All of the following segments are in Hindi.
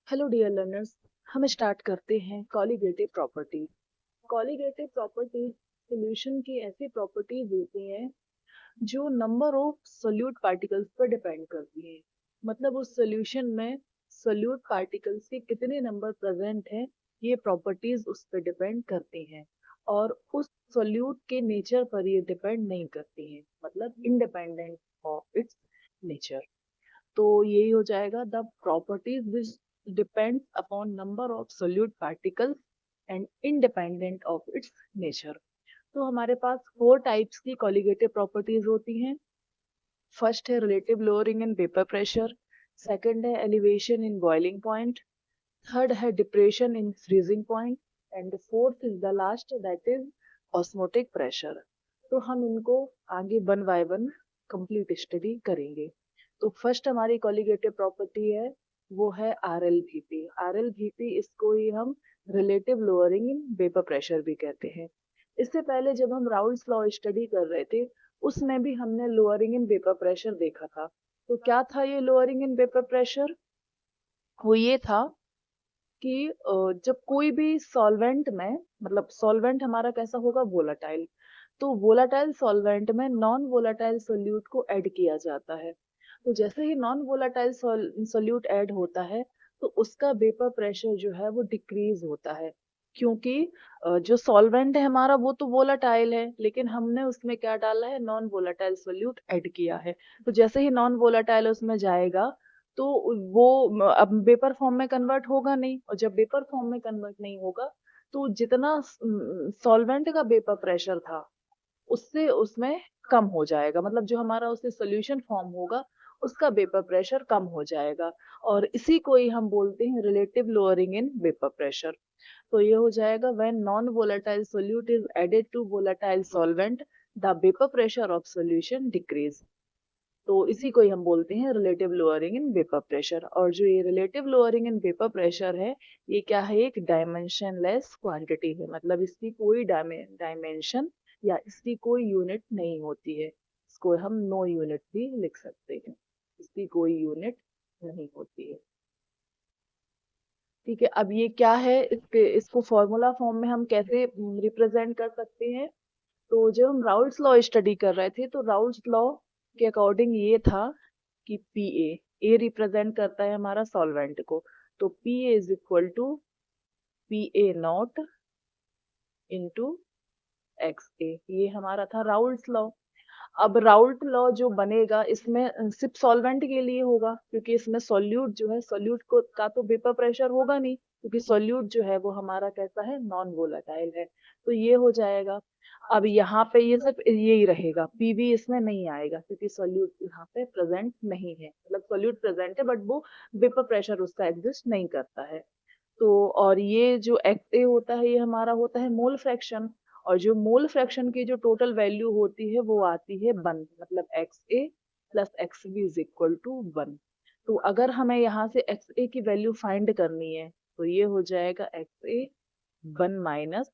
Hello dear learners. हम स्टार्ट करते हैं colligative property. Colligative property solution की ऐसी प्रॉपर्टीज होती हैं जो नंबर ऑफ सोल्यूट पार्टिकल्स पर डिपेंड करती हैं। मतलब उस सॉल्यूशन में सोल्यूट पार्टिकल्स के कितने नंबर प्रेजेंट हैं, ये प्रॉपर्टीज उस पर डिपेंड करती हैं और उस सोल्यूट के नेचर पर ये डिपेंड नहीं करती हैं, मतलब इंडिपेंडेंट ऑफ इट्स नेचर। तो यही हो जाएगा the properties which depend upon number of solute particles and independent of its nature. तो हमारे पास 4 टाइप्स की कॉलिगेटिव प्रॉपर्टीज होती हैं। फर्स्ट है relative lowering in vapour pressure, second है elevation in boiling point, third है depression in freezing point and fourth is the last that is osmotic pressure. तो हम इनको आगे one by one complete study करेंगे। तो फर्स्ट हमारी कॉलिगेटिव प्रॉपर्टी है वो है R L V P. R L V P इसको ही हम relative lowering in vapour pressure भी कहते हैं। इससे पहले जब हम राउल्स लॉ स्टडी कर रहे थे उसमें भी हमने लोअरिंग इन वेपर प्रेशर देखा था। तो क्या था ये लोअरिंग इन वेपर प्रेशर? वो ये था कि जब कोई भी सॉल्वेंट में, मतलब सॉल्वेंट हमारा कैसा होगा, वोलाटाइल, तो वोलाटाइल सॉल्वेंट में नॉन वोलाटाइल सोल्यूट को ऐड किया जाता है। तो जैसे ही नॉन वोलाटाइल सोल्यूट ऐड होता है तो उसका वेपर प्रेशर जो है वो डिक्रीज होता है, क्योंकि जो सॉल्वेंट है हमारा वो तो वोलाटाइल है लेकिन हमने उसमें क्या डाला है, नॉन वोलाटाइल सोल्यूट ऐड किया है। तो जैसे ही नॉन वोलाटाइल उसमें जाएगा तो वो अब वेपर फॉर्म में कन्वर्ट होगा नहीं, और जब वेपर फॉर्म में कन्वर्ट नहीं होगा तो जितना सॉल्वेंट का वेपर प्रेशर था उससे उसमें कम हो जाएगा, मतलब जो हमारा उससे सोल्यूशन फॉर्म होगा उसका वेपर प्रेशर कम हो जाएगा। और इसी को ही हम बोलते हैं relative lowering in vapour pressure. तो ये हो जाएगा when non volatile solute is added to volatile solvent the vapour pressure of solution decrease. तो इसी को ही हम बोलते हैं relative lowering in vapour pressure. और जो ये relative lowering in vapour pressure है ये क्या है, एक डायमेंशनलेस क्वांटिटी है, मतलब इसकी कोई डायमेंशन या इसकी कोई यूनिट नहीं होती है। इसको हम नो यूनिट भी लिख सकते हैं, इसकी कोई यूनिट नहीं होती है। ठीक है, अब ये क्या है, इसको फॉर्मूला फॉर्म में हम कैसे रिप्रेजेंट कर सकते हैं? तो जब हम राउल्स लॉ स्टडी कर रहे थे तो राउल्स लॉ के अकॉर्डिंग ये था कि पी ए रिप्रेजेंट करता है हमारा सॉल्वेंट को, तो P A is equal to P A not into X A, ये हमारा था राउल्स लॉ। अब राउल्ट लॉ जो बनेगा इसमें सिर्फ सॉल्वेंट के लिए होगा, क्योंकि इसमें सोल्यूट जो है, सोल्यूट को का तो वेपर प्रेशर होगा नहीं, क्योंकि सोल्यूट जो है वो हमारा कैसा है, नॉन वोलेटाइल है। तो ये हो जाएगा। अब यहाँ पे ये सिर्फ यही रहेगा, पीवी इसमें नहीं आएगा क्योंकि सोल्यूट यहाँ पे प्रेजेंट नहीं है, मतलब सोल्यूट प्रेजेंट है बट वो वेपर प्रेशर उसका एग्जिस्ट नहीं करता है। तो और ये जो एक्स ए होता है ये हमारा होता है मोल फ्रैक्शन, और जो मोल फ्रैक्शन की जो टोटल वैल्यू होती है वो आती है 1, मतलब x A plus x B is equal to 1। तो अगर हमें यहाँ से एक्स ए की वैल्यू फाइंड करनी है तो ये हो जाएगा एक्स ए 1 माइनस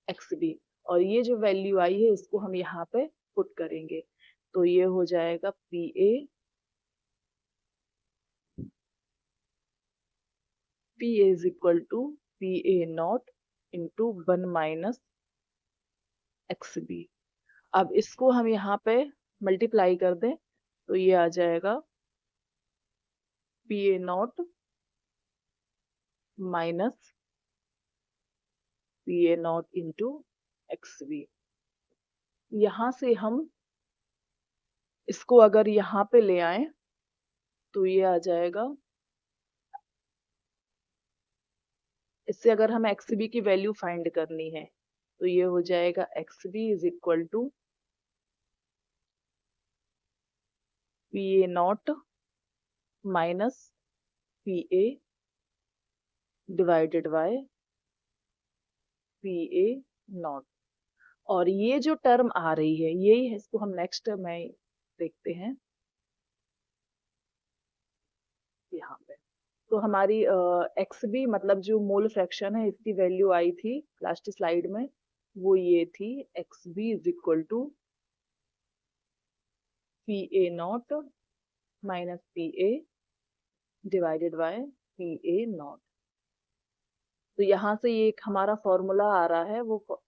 एक्स बी, और ये जो वैल्यू आई है इसको हम यहाँ पे पुट करेंगे। तो ये हो जाएगा P A is equal to P A not into 1 minus x B. अब इसको हम यहाँ पे मल्टीप्लाई कर दें तो ये आ जाएगा P A not minus P A not into x B. यहाँ से हम इसको अगर यहाँ पे ले आए तो ये आ जाएगा, इससे अगर हम एक्स बी की वैल्यू फाइंड करनी है तो ये हो जाएगा x B is equal to P A not minus P A divided by P A not. और ये जो टर्म आ रही है यही है, इसको हम नेक्स्ट में देखते हैं यहाँ पे। तो हमारी एक्स बी मतलब जो मोल फ्रैक्शन है इसकी वैल्यू आई थी लास्ट स्लाइड में, वो ये थी x B is equal to P A not minus P A divided by PA not. तो यहाँ से ये एक हमारा फॉर्मूला आ रहा है वो,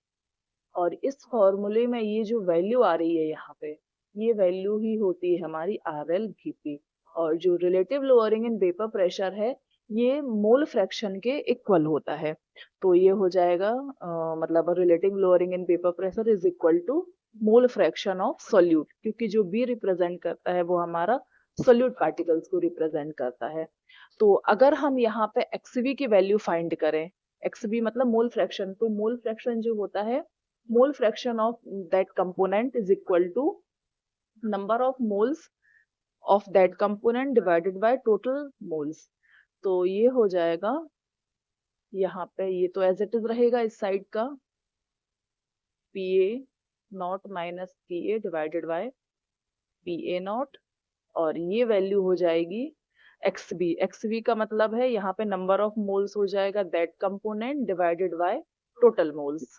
और इस फॉर्मूले में ये जो वैल्यू आ रही है यहाँ पे, ये वैल्यू ही होती है हमारी RLVP। और जो relative lowering in vapour pressure है, ये मोल फ्रैक्शन के इक्वल होता है। तो ये हो जाएगा मतलब relative lowering in vapour pressure is equal to mole fraction of solute, क्योंकि जो B रिप्रेजेंट करता है वो हमारा सोल्यूट पार्टिकल्स को रिप्रेजेंट करता है। तो अगर हम यहाँ पे XV की वैल्यू फाइंड करें, XV मतलब मोल फ्रैक्शन, तो मोल फ्रैक्शन जो होता है, mole fraction of that component is equal to number of moles of that component divided by total moles। तो ये हो जाएगा यहाँ पे, ये तो एज इट इज रहेगा इस साइड का, PA not minus PA divided by PA not, और ये वैल्यू हो जाएगी XB। XB का मतलब है यहाँ पे नंबर ऑफ मोल्स हो जाएगा that component divided by total moles,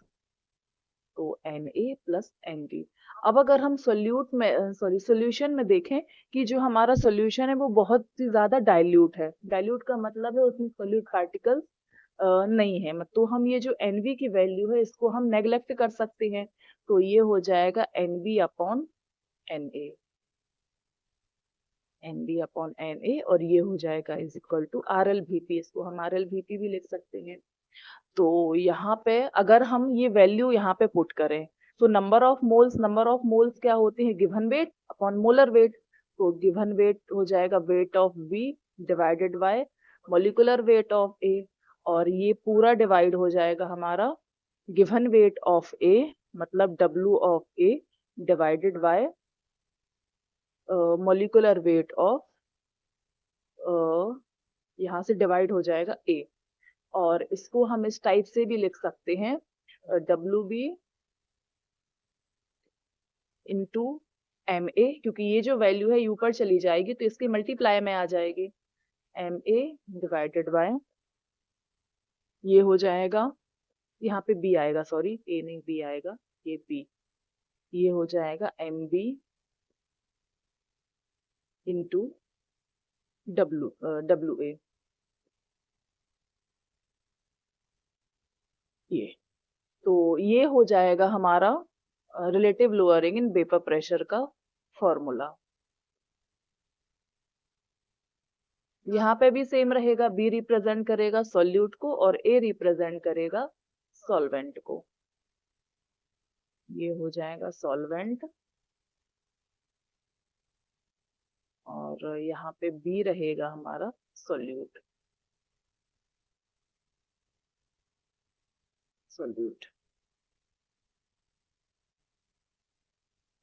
तो Na प्लस Nb। अब अगर हम सोल्यूशन में देखें कि जो हमारा सोल्यूशन है वो बहुत ही ज्यादा डाइल्यूट है। डाइल्यूट का मतलब है उसमें सोल्यूट पार्टिकल्स नहीं है, तो हम ये जो Nb की वैल्यू है इसको हम नेग्लेक्ट कर सकते हैं। तो ये हो जाएगा Nb upon Na, Nb upon Na, और ये हो जाएगा इज इक्वल टू RLVP। इसको हम RLVP भी लिख सकते हैं। तो यहाँ पे अगर हम ये वैल्यू यहाँ पे पुट करें, तो नंबर ऑफ मोल्स क्या होते हैं, given weight upon molar weight. तो गिवन वेट हो जाएगा weight of B divided by molecular weight of A, और ये पूरा डिवाइड हो जाएगा हमारा गिवन वेट ऑफ A मतलब W of A divided by molecular weight of, यहाँ से डिवाइड हो जाएगा A, और इसको हम इस टाइप से भी लिख सकते हैं WB इंटू MA, क्योंकि ये जो वैल्यू है ऊपर चली जाएगी तो इसके मल्टीप्लाई में आ जाएगी, MA डिवाइडेड बाय, ये हो जाएगा, यहाँ पे B आएगा, सॉरी A नहीं B आएगा, ये B, ये हो जाएगा MB इंटू WA। ये तो ये हो जाएगा हमारा relative lowering in vapour pressure का फॉर्मूला। यहाँ पे भी सेम रहेगा, B रिप्रेजेंट करेगा सॉल्यूट को और A रिप्रेजेंट करेगा सॉल्वेंट को। ये हो जाएगा सॉल्वेंट, और यहाँ पे B रहेगा हमारा सॉल्यूट।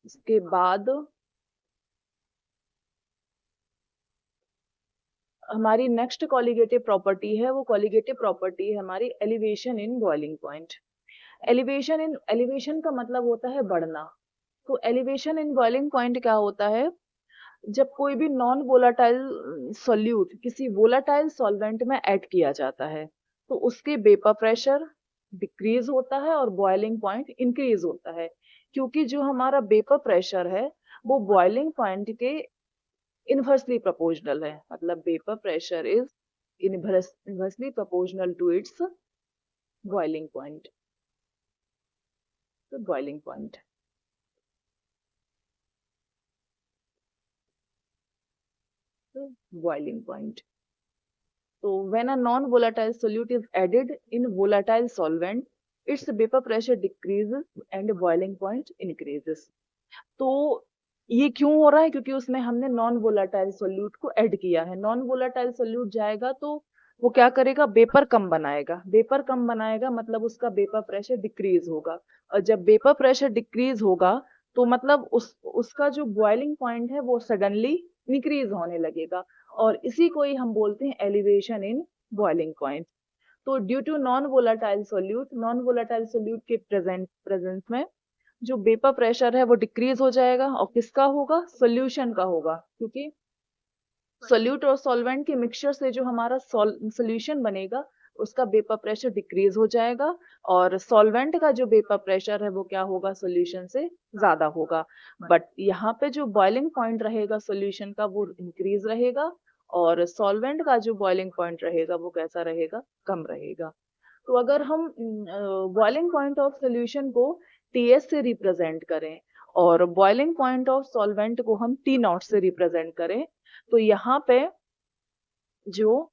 इसके बाद हमारी नेक्स्ट कॉलिगेटिव प्रॉपर्टी है, वो कॉलिगेटिव प्रॉपर्टी है हमारी elevation in boiling point. Elevation का मतलब होता है बढ़ना। तो एलिवेशन इन बॉइलिंग पॉइंट क्या होता है, जब कोई भी नॉन वोलाटाइल सॉल्यूट किसी वोलाटाइल सॉल्वेंट में ऐड किया जाता है तो उसके वेपर प्रेशर डिक्रीज होता है और बॉइलिंग पॉइंट इंक्रीज होता है, क्योंकि जो हमारा वेपर प्रेशर है वो बॉइलिंग पॉइंट के इनवर्सली प्रोपोर्शनल है, मतलब vapour pressure is inversely proportional to its boiling point. तो boiling point, boiling point. So when a non-volatile solute is added in volatile solvent, its vapor pressure decreases and boiling point increases. तो ये क्यों हो रहा है, क्योंकि उसमें हमने नॉन वोलाटाइल सोल्यूट को ऐड किया है। नॉन वोलाटाइल सोल्यूट जाएगा तो वो क्या करेगा, वेपर कम बनाएगा। वेपर कम बनाएगा मतलब उसका वेपर प्रेशर डिक्रीज होगा, और जब वेपर प्रेशर डिक्रीज होगा तो मतलब उसका जो बॉइलिंग पॉइंट है वो सडनली इंक्रीज होने लगेगा, और इसी को ही हम बोलते हैं एलिवेशन इन बॉइलिंग पॉइंट। तो due to non volatile solute के प्रेजेंस में जो वेपर प्रेशर है वो डिक्रीज हो जाएगा, और किसका होगा, सोल्यूशन का होगा, क्योंकि सोल्यूट और सॉल्वेंट के मिक्सचर से जो हमारा सोल्यूशन बनेगा उसका वेपर प्रेशर डिक्रीज हो जाएगा, और सॉल्वेंट का जो वेपर प्रेशर है वो क्या होगा, सोल्यूशन से ज्यादा होगा। बट यहाँ पे जो बॉइलिंग पॉइंट रहेगा सोल्यूशन का वो इंक्रीज रहेगा, और सॉल्वेंट का जो बॉइलिंग पॉइंट रहेगा वो कैसा रहेगा, कम रहेगा। तो अगर हम बॉइलिंग पॉइंट ऑफ सोल्यूशन को टीएस से रिप्रेजेंट करें और बॉइलिंग पॉइंट ऑफ सॉल्वेंट को हम टी नॉट से रिप्रेजेंट करें, तो यहाँ पे जो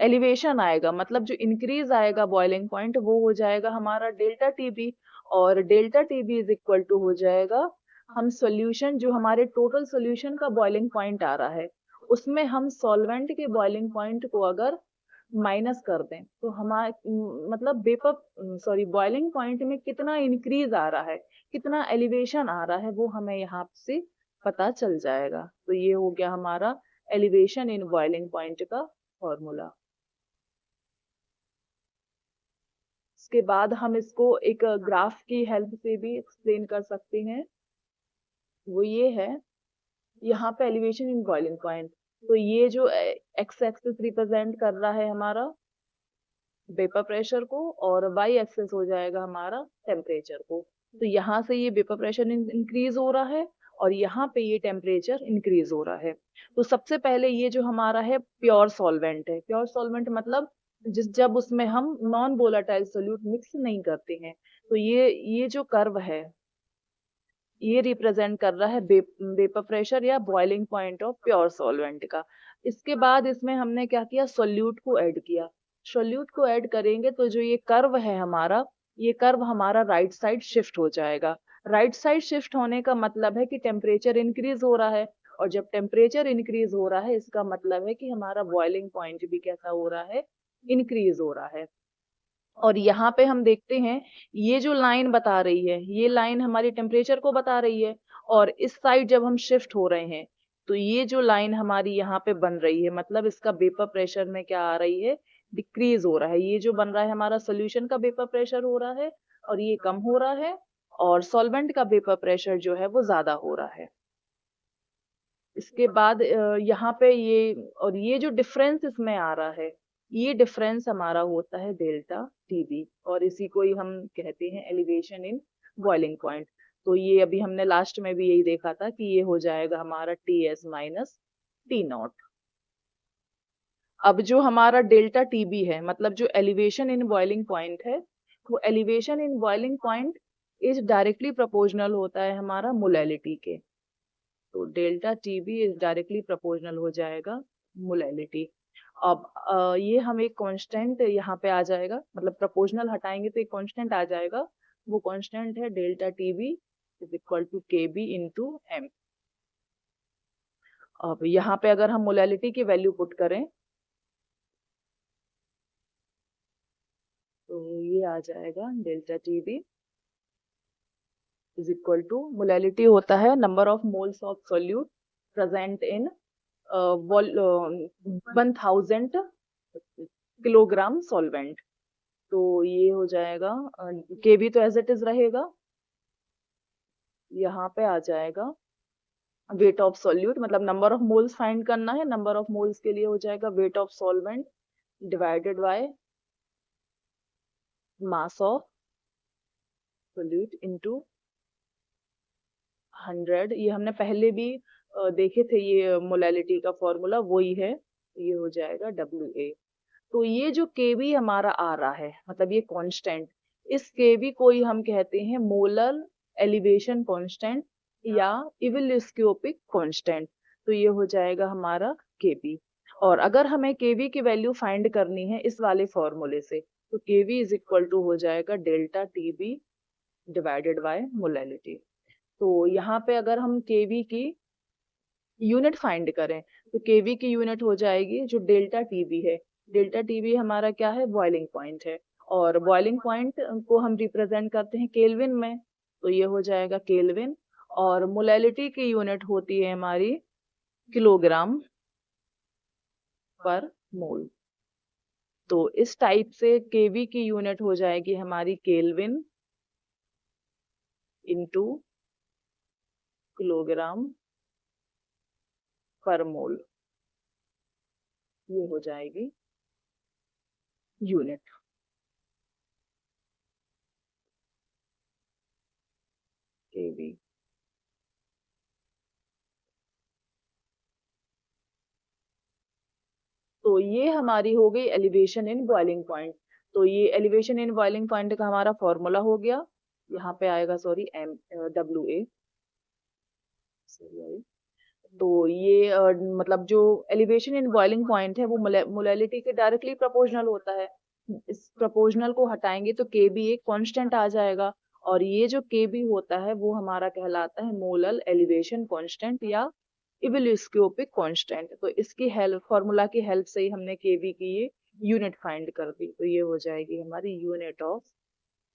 एलिवेशन आएगा, मतलब जो इंक्रीज आएगा बॉइलिंग पॉइंट, वो हो जाएगा हमारा डेल्टा टीबी। और delta TB is equal to हो जाएगा, हम सॉल्यूशन जो हमारे टोटल सॉल्यूशन का बॉइलिंग पॉइंट आ रहा है उसमें हम सॉल्वेंट के बॉइलिंग पॉइंट को अगर माइनस कर दें तो हमारे मतलब बॉइलिंग पॉइंट में कितना इंक्रीज आ रहा है, कितना एलिवेशन आ रहा है, वो हमें यहाँ से पता चल जाएगा। तो ये हो गया हमारा एलिवेशन इन बॉइलिंग पॉइंट का फॉर्मूला। इसके बाद हम इसको एक ग्राफ की हेल्प से भी एक्सप्लेन कर सकते हैं। वो ये है, यहाँ पे एलिवेशन इन बॉइलिंग पॉइंट, तो ये जो एक्स एक्सिस रिप्रेजेंट कर रहा है हमारा वेपर प्रेशर को और वाई एक्सिस हो जाएगा हमारा टेम्परेचर को। तो यहाँ से ये वेपर प्रेशर इंक्रीज हो रहा है और यहाँ पे ये टेम्परेचर इंक्रीज हो रहा है। तो सबसे पहले ये जो हमारा है प्योर सॉल्वेंट है। प्योर सॉल्वेंट मतलब जब उसमें हम नॉन वोलाटाइल सोल्यूट मिक्स नहीं करते हैं, तो ये जो कर्व है ये रिप्रेजेंट कर रहा है वेपर प्रेशर या boiling point of pure solvent का। इसके बाद इसमें हमने क्या किया, सोल्यूट को ऐड किया। सोल्यूट को ऐड करेंगे तो जो ये कर्व है हमारा, ये कर्व हमारा राइट साइड शिफ्ट हो जाएगा। राइट साइड शिफ्ट होने का मतलब है कि टेम्परेचर इंक्रीज हो रहा है, और जब टेम्परेचर इंक्रीज हो रहा है इसका मतलब है कि हमारा बॉइलिंग पॉइंट भी कैसा हो रहा है, इंक्रीज हो रहा है। और यहाँ पे हम देखते हैं ये जो लाइन बता रही है, ये लाइन हमारी टेम्परेचर को बता रही है, और इस साइड जब हम शिफ्ट हो रहे हैं तो ये जो लाइन हमारी यहाँ पे बन रही है, मतलब इसका वेपर प्रेशर में क्या आ रही है, डिक्रीज हो रहा है। ये जो बन रहा है हमारा सोल्यूशन का वेपर प्रेशर हो रहा है और ये कम हो रहा है, और सॉल्वेंट का वेपर प्रेशर जो है वो ज्यादा हो रहा है। इसके बाद यहाँ पे ये जो डिफरेंस इसमें आ रहा है, ये डिफरेंस हमारा होता है डेल्टा टीबी, और इसी को ही हम कहते हैं एलिवेशन इन बॉइलिंग पॉइंट। तो ये अभी हमने लास्ट में भी यही देखा था कि ये हो जाएगा हमारा T S minus T not. अब जो हमारा डेल्टा टीबी है, मतलब जो एलिवेशन इन बॉइलिंग पॉइंट है, वो elevation in boiling point is directly proportional होता है हमारा मोलैलिटी के। तो delta TB is directly proportional हो जाएगा मोलैलिटी। अब ये हम एक कांस्टेंट यहाँ पे आ जाएगा, मतलब प्रोपोर्शनल हटाएंगे तो एक कांस्टेंट आ जाएगा। वो कांस्टेंट है delta TB is equal to K B into M. अब यहाँ पे अगर हम मोलैलिटी की वैल्यू पुट करें तो ये आ जाएगा delta TB is equal to, molality होता है number of moles of solute present in 1000 kilogram solvent. तो ये हो जाएगा के भी तो एज इट इज रहेगा, यहाँ पे आ जाएगा वेट ऑफ सॉल्यूट, मतलब नंबर ऑफ मोल्स फाइंड करना है, नंबर ऑफ मोल्स के लिए हो जाएगा weight of solvent divided by mass of solute into 100। ये हमने पहले भी देखे थे, ये मोलैलिटी का फॉर्मूला वही है, ये हो जाएगा WA। तो ये जो केवी हमारा आ रहा है, मतलब ये कांस्टेंट, इस केवी को ही हम कहते हैं मोलर एलिवेशन कांस्टेंट या इवोल्यूस्कोपिक कांस्टेंट। तो ये हो जाएगा हमारा केवी। और अगर हमें केवी की वैल्यू फाइंड करनी है इस वाले फॉर्मूले से, तो केवी इज इक्वल टू हो जाएगा delta TB divided by molality. तो यहाँ पे अगर हम केवी की यूनिट फाइंड करें तो केवी की यूनिट हो जाएगी जो डेल्टा टीबी है। डेल्टा टीबी हमारा क्या है, बॉइलिंग पॉइंट है, और बॉइलिंग पॉइंट को हम रिप्रेजेंट करते हैं केल्विन में, तो ये हो जाएगा केल्विन। और मोलैलिटी की यूनिट होती है हमारी किलोग्राम पर मोल। तो इस टाइप से केवी की यूनिट हो जाएगी हमारी केल्विन इंटू किलोग्राम पर मोल, ये हो जाएगी यूनिट केवी। तो ये हमारी हो गई एलिवेशन इन बॉइलिंग पॉइंट। तो ये एलिवेशन इन बॉइलिंग पॉइंट का हमारा फॉर्मूला हो गया, यहाँ पे आएगा सॉरी एम डब्ल्यू ए। तो ये मतलब जो एलिवेशन इन बॉइलिंग पॉइंट है वो मोलैलिटी के डायरेक्टली प्रोपोर्शनल होता है। इस प्रोपोर्शनल को हटाएंगे तो के बी एक कांस्टेंट आ जाएगा, और ये जो के बी होता है वो हमारा कहलाता है मोलल एलिवेशन कांस्टेंट या इबेलियोस्कोपिक कांस्टेंट। तो इसकी हेल्प, फॉर्मूला की हेल्प से ही हमने के बी की ये यूनिट फाइंड कर दी। तो ये हो जाएगी हमारी यूनिट ऑफ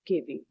के बी।